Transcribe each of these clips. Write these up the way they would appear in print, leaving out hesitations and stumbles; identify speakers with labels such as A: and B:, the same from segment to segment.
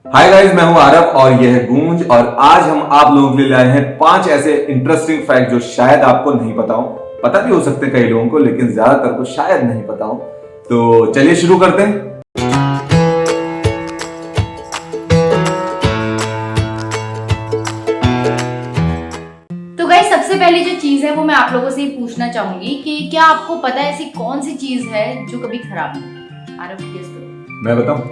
A: Hi guys, मैं हूं आरव और यह है गूंज। और आज हम आप लोगों के लिए लाए हैं 5 ऐसे इंटरेस्टिंग फैक्ट जो शायद आपको नहीं पता हो। पता भी हो सकते हैं कई लोगों को, लेकिन ज्यादातर को शायद नहीं पता हो। तो चलिए शुरू करते हैं।
B: तो गाइस, सबसे पहली जो चीज है वो मैं आप लोगों से ही पूछना चाहूंगी कि क्या आपको पता है ऐसी कौन सी चीज है जो कभी खराब नहीं होती? आरव, गेस करो।
A: मैं बताऊं?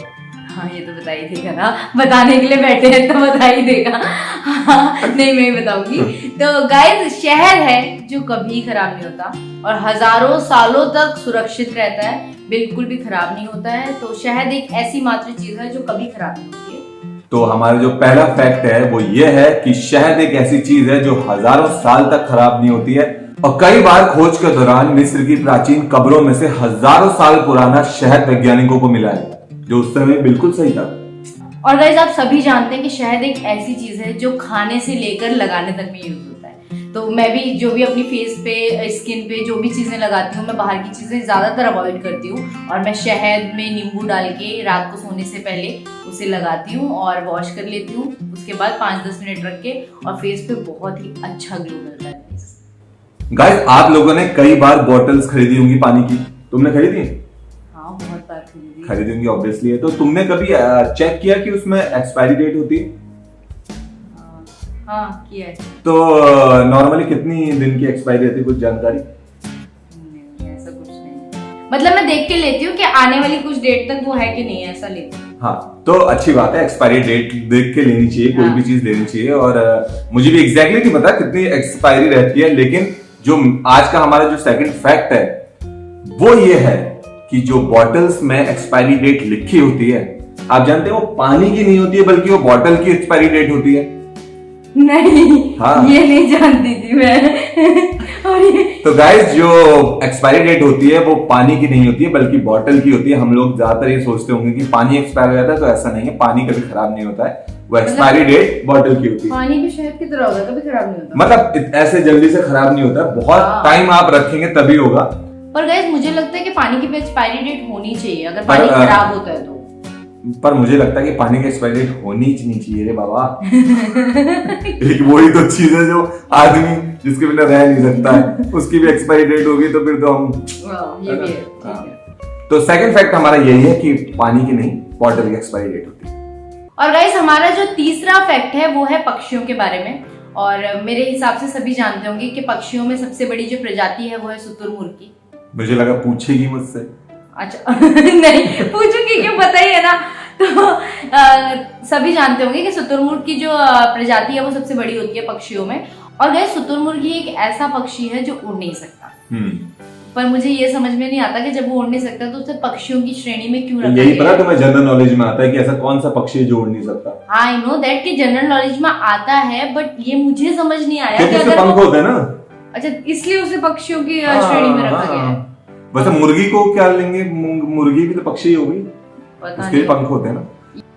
B: हाँ, ये तो बता ही देगा ना, बताने के लिए बैठे हैं तो बता ही देगा। हाँ, नहीं, मैं ही बताऊंगी। तो गाइस, शहर है जो कभी खराब नहीं होता और हजारों सालों तक सुरक्षित रहता है, बिल्कुल भी खराब नहीं होता है। तो शहद एक ऐसी मात्र चीज है जो कभी खराब नहीं होती है।
A: तो हमारा जो पहला फैक्ट है वो ये है कि शहद एक ऐसी चीज है जो हजारों साल तक खराब नहीं होती है। और कई बार खोज के दौरान मिस्र की प्राचीन कब्रों में से हजारों साल पुराना शहद वैज्ञानिकों को मिला है, जो उस समय बिल्कुल सही था।
B: और गाइस, आप सभी जानते हैं कि शहद एक ऐसी चीज है जो खाने से लेकर लगाने तक में यूज होता है। तो मैं भी जो भी अपनी फेस पे, स्किन पे जो भी चीजें लगाती हूँ, मैं बाहर की चीजें ज्यादातर अवॉइड करती हूँ और मैं शहद में नींबू डाल के रात को सोने से पहले उसे लगाती हूँ और वॉश कर लेती हूँ। उसके बाद 5-10 मिनट रख के और फेस पे बहुत ही अच्छा ग्लो मिलता है।
A: गाइस, आप लोगों ने कई बार बॉटल्स खरीदी होंगी पानी की। तुमने खरीदी?
B: हाँ, बहुत बार
A: खरीदी होंगी ऑब्वियसली है। तो तुमने कभी चेक किया कि उसमें एक्सपायरी डेट होती है?
B: हाँ, किया है।
A: तो नॉर्मली कितनी दिन की एक्सपायरी रहती है, कुछ जानकारी?
B: नहीं, ऐसा कुछ नहीं। मतलब मैं देख के लेती हूँ कि आने वाली कुछ डेट तक वो है कि नहीं, ऐसा लेती हूँ।
A: हाँ, तो अच्छी बात है, एक्सपायरी डेट देख के लेनी चाहिए, कोई
B: हाँ।
A: भी चीज लेनी चाहिए। और मुझे भी एग्जैक्टली नहीं पता कितनी एक्सपायरी रहती है, लेकिन जो आज का हमारा जो सेकंड फैक्ट है वो ये है कि जो बॉटल्स में एक्सपायरी डेट लिखी होती है, आप जानते हैं वो पानी की नहीं होती है बल्कि वो बॉटल की एक्सपायरी डेट होती है।
B: नहीं,
A: हाँ।
B: ये नहीं जानती थी मैं। और ये
A: तो गाइस, जो एक्सपायरी डेट होती है वो पानी की नहीं होती है बल्कि बॉटल की होती है। हम लोग ज्यादातर ये सोचते होंगे कि पानी एक्सपायर हो जाता है, तो ऐसा नहीं है। पानी कभी खराब नहीं होता है, वो एक्सपायरी डेट बॉटल की होती है।
B: पानी भी शहद की तरह होता है, कभी खराब नहीं होता।
A: मतलब ऐसे जल्दी से खराब नहीं होता, बहुत
B: हाँ।
A: टाइम आप रखेंगे तभी होगा।
B: पर गाइस, मुझे लगता है कि पानी की भी एक्सपायरी डेट होनी चाहिए अगर
A: पर,
B: पानी खराब होता है तो।
A: पर मुझे लगता है कि पानी की एक्सपायरी डेट होनी ही नहीं चाहिए रे बाबा। एक वही तो चीज है जो आदमी जिसके बिना रह नहीं सकता है, उसकी भी एक्सपायरी डेट होगी तो फिर तो हम
B: ये भी है, ठीक है।
A: तो सेकंड फैक्ट हमारा यही है कि पानी की नहीं, बॉटल की एक्सपायरी डेट होती है।
B: और गाइस, हमारा जो तीसरा फैक्ट है वो है पक्षियों के बारे में। और मेरे हिसाब से सभी जानते होंगे कि पक्षियों में सबसे बड़ी जो प्रजाति है वो है शुतुरमुर्ग की।
A: मुझे लगा पूछेगी मुझसे।
B: अच्छा। नहीं पूछूंगी, क्यों, पता ही है ना। तो सभी जानते होंगे कि शुतुरमुर्ग की जो प्रजाति है वो सबसे बड़ी होती है पक्षियों में। और गाइस, शुतुरमुर्ग ही एक ऐसा पक्षी है जो उड़ नहीं सकता। पर मुझे ये समझ में नहीं आता कि जब वो उड़ नहीं सकता तो उसे पक्षियों की श्रेणी में क्यों रखा गया?
A: यही पता तुम्हें जनरल नॉलेज में आता है कि ऐसा कौन सा पक्षी है जो उड़ नहीं सकता।
B: हाँ, आई नो दैट कि जनरल नॉलेज में आता है, बट ये मुझे समझ नहीं आया
A: क्योंकि
B: कि
A: उसके
B: अगर
A: पंख होते हैं ना।
B: अच्छा, इसलिए उसे पक्षियों की श्रेणी में रखा गया है।
A: वैसे मुर्गी को क्या लेंगे, मुर्गी भी तो पक्षी ही होगी,
B: पता
A: उसके
B: नहीं।
A: पंख होते हैं ना।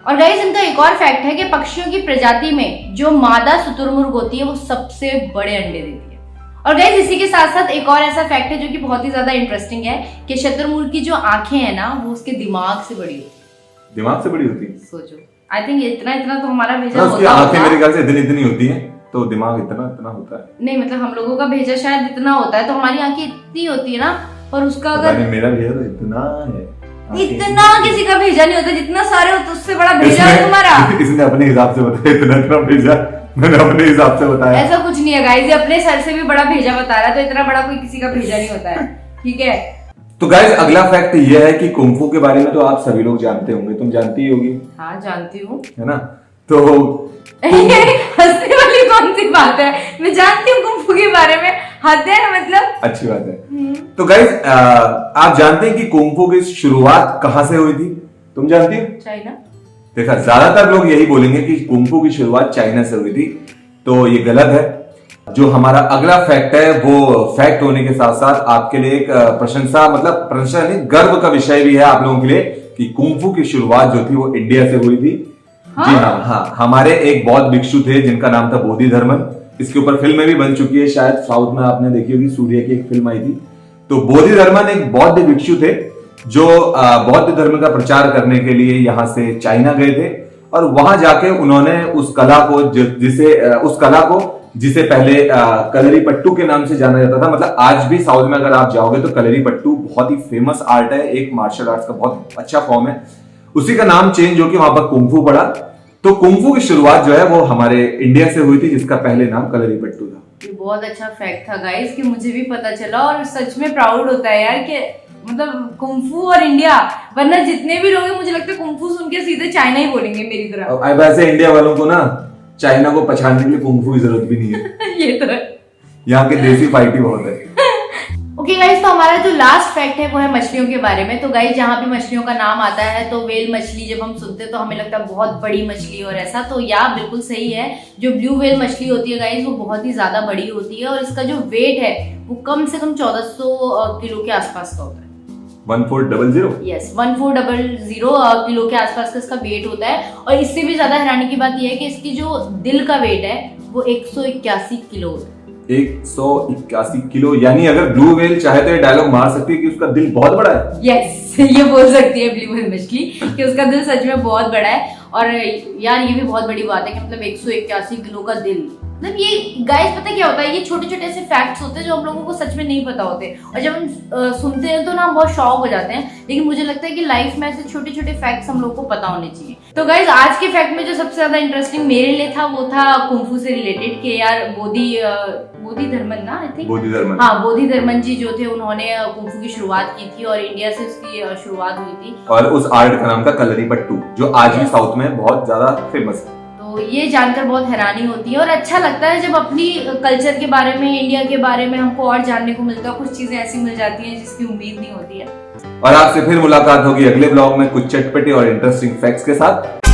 B: और गाइस, इनका एक और फैक्ट है कि पक्षियों की प्रजाति में जो मादा शुतुरमुर्ग होती है वो सबसे बड़े अंडे देती है। और गाइस, इसी के साथ साथ एक और ऐसा फैक्ट है जो कि बहुत ही ज्यादा इंटरेस्टिंग है कि शुतुरमुर्ग की जो आंखें हैं ना वो उसके दिमाग से बड़ी होती है।
A: दिमाग से बड़ी होती है?
B: सोचो, आई थिंक इतना इतना तो हमारा भेजा
A: उसकी
B: होता
A: आंखें
B: होगा।
A: मेरे ख्याल से इतनी इतनी होती हैं, तो दिमाग इतना इतना होता है।
B: नहीं, मतलब हम लोगों का भेजा शायद इतना होता है, तो हमारी आंखें इतनी होती है ना, पर उसका
A: पता
B: अगर
A: नहीं, मेरा भेजा तो इतना है।
B: इतना किसी का भेजा नहीं होता, जितना सारे होते उससे बड़ा भेजा है तुम्हारा।
A: इसने अपने हिसाब से बताया, इतना इतना भेजा, मैंने अपने हिसाब से बताया।
B: ऐसा कुछ नहीं है गाइस, ये अपने सर से भी बड़ा भेजा बता रहा है, तो इतना बड़ा कोई किसी का भेजा नहीं होता है, ठीक है।
A: तो गाइस, अगला फैक्ट ये है कि कुंफू के बारे में तो आप सभी लोग जानते होंगे, तुम जानती ही होगी।
B: हाँ, जानती हूँ।
A: है ना? तो
B: हंसने वाली कौन सी बात है, मैं जानती हूँ कुंफू के बारे में, हद है मतलब।
A: अच्छी बात है। तो गाइस, आप जानते हैं कि कुंफू की शुरुआत कहाँ से हुई थी? तुम जानती हो?
B: चाइना।
A: देखा, ज्यादातर लोग यही बोलेंगे कि कुंफू की शुरुआत चाइना से हुई थी, तो ये गलत है। जो हमारा अगला फैक्ट है वो फैक्ट होने के साथ साथ आपके लिए एक प्रशंसा, मतलब प्रशंसा नहीं, गर्व का विषय भी है आप लोगों के लिए कि कुंफू की शुरुआत जो थी वो इंडिया से हुई थी।
B: हाँ?
A: जी हाँ, हमारे एक बौद्ध भिक्षु थे जिनका नाम था बोधिधर्मन। इसके ऊपर फिल्में भी बन चुकी है, शायद साउथ में आपने देखी होगी, सूर्य की एक फिल्म आई थी। तो बोधिधर्मन एक बौद्ध भिक्षु थे जो बौद्ध धर्म का प्रचार करने के लिए यहाँ से चाइना गए थे और वहां जाके उन्होंने उस कला को जिसे पहले कलरी पट्टू के नाम से जाना जाता था। मतलब आज भी साउथ में अगर आप जाओगे तो कलरी पट्टू बहुत ही फेमस आर्ट है, एक मार्शल आर्ट्स का बहुत अच्छा फॉर्म है। उसी का नाम चेंज होकर वहां पर कुंफू पड़ा। तो कुंफू की शुरुआत जो है वो हमारे इंडिया से हुई थी, जिसका पहले नाम कलरी पट्टू था।
B: ये बहुत अच्छा फैक्ट था गाइस कि मुझे भी पता चला, और सच में प्राउड होता है यार कि मतलब कुंफू और इंडिया, वरना जितने भी लोग हैं मुझे लगता है कुंफू सुन के सीधे चाइना ही बोलेंगे मेरी तरह।
A: वैसे इंडिया वालों को ना चाइना को पहचानने के लिए कुंफू की जरूरत भी नहीं है।
B: ये तो है,
A: यहाँ के देसी फाइट ही बहुत है।
B: ओके गाइस, तो हमारा जो लास्ट फैक्ट है वो है मछलियों के बारे में। तो गाइस जहाँ भी मछलियों का नाम आता है तो वेल मछली जब हम सुनते हैं तो हमें लगता है बहुत बड़ी मछली और ऐसा, तो या बिल्कुल सही है। जो ब्लू वेल मछली होती है गाइस वो बहुत ही ज्यादा बड़ी होती है, और इसका जो वेट है वो कम से कम 1400 किलो के आसपास का होता है।
A: 1400?
B: यस, 1400 किलो के आसपास का इसका वेट होता है। और इससे भी ज्यादा हैरानी की बात यह है कि इसकी जो दिल का वेट है वो 181 किलो होता है।
A: 181 किलो, यानी अगर ब्लू व्हेल चाहे तो ये डायलॉग मार सकती है कि उसका दिल बहुत बड़ा है।
B: यस, ये बोल सकती है ब्लू व्हेल मछली कि उसका दिल सच में बहुत बड़ा है। और यार ये भी बहुत बड़ी बात है कि मतलब 181 किलो का दिल, मतलब ये गाइस पता क्या होता है, ये छोटे छोटे ऐसे फैक्ट्स होते हैं जो हम लोगों को सच में नहीं पता होते, और जब हम सुनते हैं तो ना हम बहुत शॉक हो जाते हैं। लेकिन मुझे लगता है कि लाइफ में ऐसे छोटे छोटे फैक्ट्स हम लोगों को पता होने चाहिए। तो गाइस आज के फैक्ट में जो सबसे ज्यादा इंटरेस्टिंग मेरे लिए था वो था कुंफू से रिलेटेड, कि यार बोधिधर्मन ना, आई थिंक
A: बोधिधर्मन,
B: हाँ बोधिधर्मन जी जो थे उन्होंने कुंफू की शुरुआत की थी, और इंडिया से उसकी शुरुआत हुई थी।
A: और उस आर्ट का नाम था कलरी पट्टू, जो आज भी साउथ में बहुत ज्यादा फेमस है।
B: तो ये जानकर बहुत हैरानी होती है और अच्छा लगता है जब अपनी कल्चर के बारे में, इंडिया के बारे में हमको और जानने को मिलता है। कुछ चीजें ऐसी मिल जाती हैं जिसकी उम्मीद नहीं होती है।
A: और आपसे फिर मुलाकात होगी अगले ब्लॉग में कुछ चटपटे और इंटरेस्टिंग फैक्ट्स के साथ।